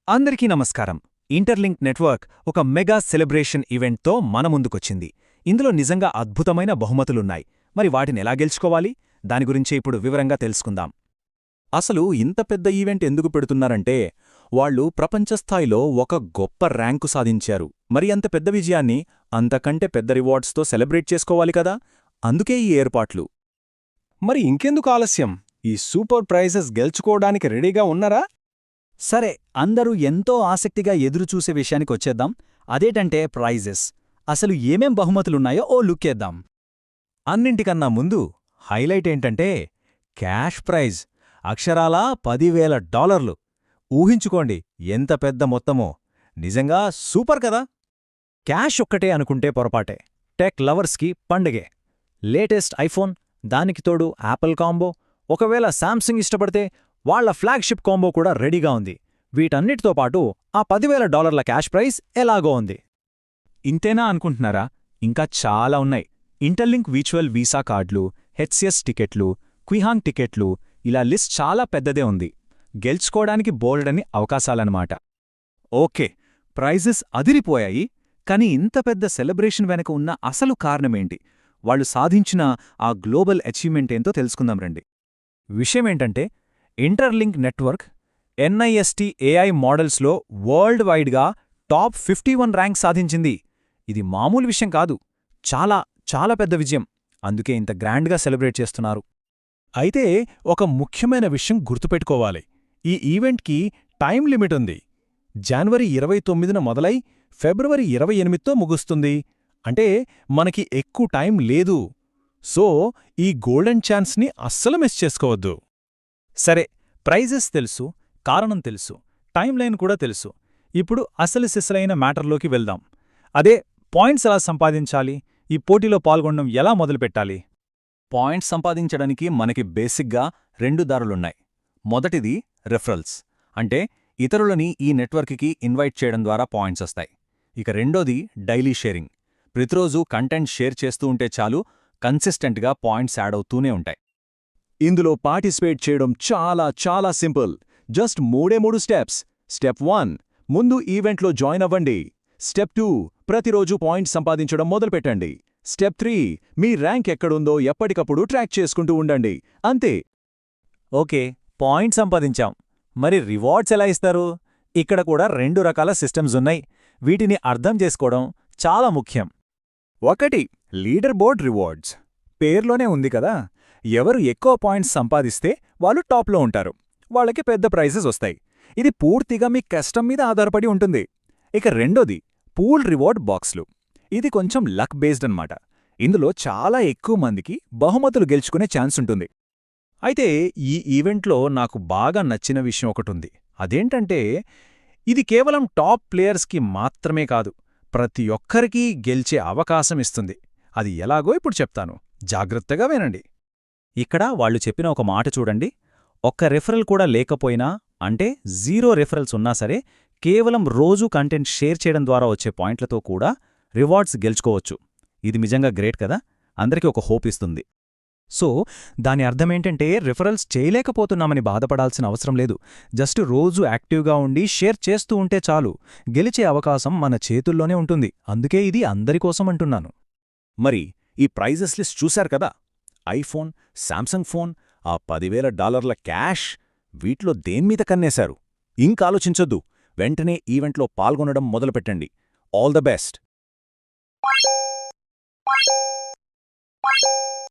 అందరికీ నమస్కారం. Interlink network ఒక మెగా సెలబ్రేషన్ ఈవెంట్తో మన ముందుకొచ్చింది. ఇందులో నిజంగా అద్భుతమైన బహుమతులున్నాయి. మరి వాటినెలా గెలుచుకోవాలి? దాని గురించే ఇప్పుడు వివరంగా తెలుసుకుందాం. అసలు ఇంత పెద్ద ఈవెంట్ ఎందుకు పెడుతున్నారంటే, వాళ్ళు ప్రపంచస్థాయిలో ఒక గొప్ప ర్యాంకు సాధించారు. మరి అంత పెద్ద విజయాన్ని అంతకంటే పెద్ద రివార్డ్స్తో సెలబ్రేట్ చేసుకోవాలి కదా. అందుకే ఈ ఏర్పాట్లు. మరి ఇంకెందుకు ఆలస్యం? ఈ సూపర్ ప్రైజెస్ గెలుచుకోవడానికి రెడీగా ఉన్నారా? సరే, అందరూ ఎంతో ఆసక్తిగా ఎదురుచూసే విషయానికొచ్చేద్దాం. అదేంటంటే ప్రైజెస్. అసలు ఏమేం బహుమతులున్నాయో ఓ లుక్కేద్దాం. అన్నింటికన్నా ముందు హైలైట్ ఏంటంటే క్యాష్ ప్రైజ్. అక్షరాలా $10,000. ఊహించుకోండి ఎంత పెద్ద మొత్తమో. నిజంగా సూపర్ కదా. క్యాష్ ఒక్కటే అనుకుంటే పొరపాటే. టెక్ లవర్స్కి పండగే. లేటెస్ట్ ఐఫోన్, దానికి తోడు యాపిల్ కాంబో, ఒకవేళ శాంసంగ్ ఇష్టపడితే వాళ్ల ఫ్లాగ్షిప్ కాంబో కూడా రెడీగా ఉంది. వీటన్నిటితో పాటు ఆ $10,000 క్యాష్ ప్రైజ్ ఎలాగో ఉంది. ఇంతేనా అనుకుంటున్నారా? ఇంకా చాలా ఉన్నాయి. ఇంటర్లింక్ వర్చువల్ వీసా కార్డులు, హెచ్సిఎస్ టికెట్లు, క్విహాంగ్ టికెట్లు, ఇలా లిస్ట్ చాలా పెద్దదే ఉంది. గెలుచుకోవడానికి బోల్డని అవకాశాలన్నమాట. ఓకే, ప్రైజెస్ అదిరిపోయాయి. కానీ ఇంత పెద్ద సెలబ్రేషన్ వెనక ఉన్న అసలు కారణమేంటి? వాళ్ళు సాధించిన ఆ గ్లోబల్ అచీవ్మెంట్ ఏంతో తెలుసుకుందాం రండి. విషయమేంటంటే ఇంటర్లింక్ నెట్వర్క్ NIST AI మోడల్స్లో వరల్డ్ వైడ్గా టాప్ 51 ర్యాంక్ సాధించింది. ఇది మామూలు విషయం కాదు. చాలా చాలా పెద్ద విజయం. అందుకే ఇంత గ్రాండ్గా సెలబ్రేట్ చేస్తున్నారు. అయితే ఒక ముఖ్యమైన విషయం గుర్తుపెట్టుకోవాలి. ఈ ఈవెంట్కి టైం లిమిట్ ఉంది. జనవరి 29న మొదలై ఫిబ్రవరి 28తో ముగుస్తుంది. అంటే మనకి ఎక్కువ టైం లేదు. సో ఈ గోల్డెన్ ఛాన్స్ని అస్సలు మిస్ చేసుకోవద్దు. సరే, ప్రైజెస్ తెలుసు, కారణం తెలుసు, టైం లైన్ కూడా తెలుసు. ఇప్పుడు అసలు సిసలైన మ్యాటర్లోకి వెళ్దాం. అదే పాయింట్స్ ఎలా సంపాదించాలి, ఈ పోటీలో పాల్గొనడం ఎలా మొదలుపెట్టాలి. పాయింట్స్ సంపాదించడానికి మనకి బేసిక్గా 2 దారులున్నాయి. మొదటిది రెఫరల్స్, అంటే ఇతరులని ఈ నెట్వర్క్కి ఇన్వైట్ చేయడం ద్వారా పాయింట్స్ వస్తాయి. ఇక రెండోది డైలీ షేరింగ్. ప్రతిరోజు కంటెంట్ షేర్ చేస్తూ ఉంటే చాలు, కన్సిస్టెంట్గా పాయింట్స్ యాడ్ అవుతూనే ఉంటాయి. ఇందులో పార్టిసిపేట్ చేయడం చాలా సింపుల్. Just 3 steps. స్టెప్ 1, ముందు ఈవెంట్లో జాయిన్ అవ్వండి. స్టెప్ 2, ప్రతిరోజు పాయింట్స్ సంపాదించడం మొదలుపెట్టండి. స్టెప్ 3, మీ ర్యాంక్ ఎక్కడుందో ఎప్పటికప్పుడు ట్రాక్ చేసుకుంటూ ఉండండి. అంతే. ఓకే, పాయింట్స్ సంపాదించాం. మరి రివార్డ్స్ ఎలా ఇస్తారు? ఇక్కడ కూడా 2 రకాల సిస్టమ్స్ ఉన్నాయి. వీటిని అర్థం చేసుకోవడం చాలా ముఖ్యం. ఒకటి, లీడర్ బోర్డ్ రివార్డ్స్. పేర్లోనే ఉంది కదా, ఎవరు ఎక్కువ పాయింట్స్ సంపాదిస్తే వాళ్ళు టాప్లో ఉంటారు. వాళ్ళకి పెద్ద ప్రైజెస్ వస్తాయి. ఇది పూర్తిగా మీ కష్టం మీద ఆధారపడి ఉంటుంది. ఇక రెండోది, పూల్ రివార్డ్ బాక్స్లు. ఇది కొంచెం లక్ బేస్డ్ అన్నమాట. ఇందులో చాలా ఎక్కువ మందికి బహుమతులు గెలుచుకునే ఛాన్స్ ఉంటుంది. అయితే ఈ ఈవెంట్లో నాకు బాగా నచ్చిన విషయం ఒకటుంది. అదేంటంటే ఇది కేవలం టాప్ ప్లేయర్స్కి మాత్రమే కాదు, ప్రతి ఒక్కరికీ గెలిచే అవకాశం ఇస్తుంది. అది ఎలాగో ఇప్పుడు చెప్తాను, జాగ్రత్తగా వినండి. ఇక్కడ వాళ్ళు చెప్పిన ఒక మాట చూడండి. ఒక్క రెఫరల్ కూడా లేకపోయినా, అంటే 0 రెఫరల్స్ ఉన్నా సరే, కేవలం రోజూ కంటెంట్ షేర్ చేయడం ద్వారా వచ్చే పాయింట్లతో కూడా రివార్డ్స్ గెలుచుకోవచ్చు. ఇది నిజంగా గ్రేట్ కదా. అందరికీ ఒక హోప్ ఇస్తుంది. సో దాని అర్థమేంటంటే రిఫరల్స్ చేయలేకపోతున్నామని బాధపడాల్సిన అవసరం లేదు. జస్ట్ రోజు యాక్టివ్గా ఉండి షేర్ చేస్తూ ఉంటే చాలు, గెలిచే అవకాశం మన చేతుల్లోనే ఉంటుంది. అందుకే ఇది అందరికోసం అంటున్నాను. మరి ఈ ప్రైజెస్ లిస్ట్ చూశారు కదా. ఐఫోన్, శాంసంగ్ ఫోన్, ఆ $10,000 క్యాష్, వీటిలో దేన్మీద కన్నేశారు? ఇంకాలోచించొద్దు. వెంటనే ఈవెంట్లో పాల్గొనడం మొదలుపెట్టండి. All the best.